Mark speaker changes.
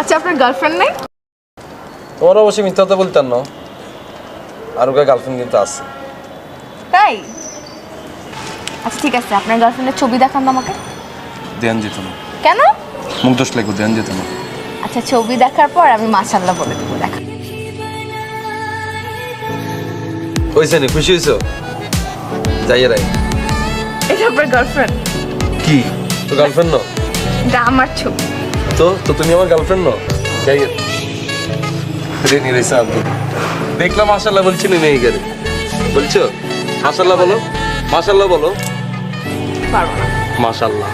Speaker 1: আচ্ছা আপনার গার্লফ্রেন্ড নাই?
Speaker 2: তোমার অবশ্যই মিথ্যা কথা বলতেন না, আর ওকে গার্লফ্রেন্ড কিন্তু আছে।
Speaker 1: তাই? আচ্ছা ঠিক আছে, আপনার গার্লফ্রেন্ডের ছবি দেখান তো আমাকে।
Speaker 2: ধ্যান যেত না,
Speaker 1: কেন?
Speaker 2: মুখ দোষ লাগবে, ধ্যান যেত না।
Speaker 1: আচ্ছা ছবি দেখার পর আমি মাশাআল্লাহ বলে দেবো, দেখা।
Speaker 2: হয়েছে নি, খুশি হয়েছো? যাইয়ে রাই।
Speaker 1: এটা আপনার গার্লফ্রেন্ড?
Speaker 2: কি তো গার্লফ্রেন্ড ন?
Speaker 1: এটা আমার ছবি।
Speaker 2: তো তো তুমি আমার গার্লফ্রেন্ড ন? যাইয়ে রেনি রেসা আব্দুল দেখলাম মাশাআল্লাহ বলছি নি নেই গেলে বলছো মাশাআল্লাহ বলো, মাশাআল্লাহ বলো।
Speaker 1: পারবো না।
Speaker 2: মাশাআল্লাহ।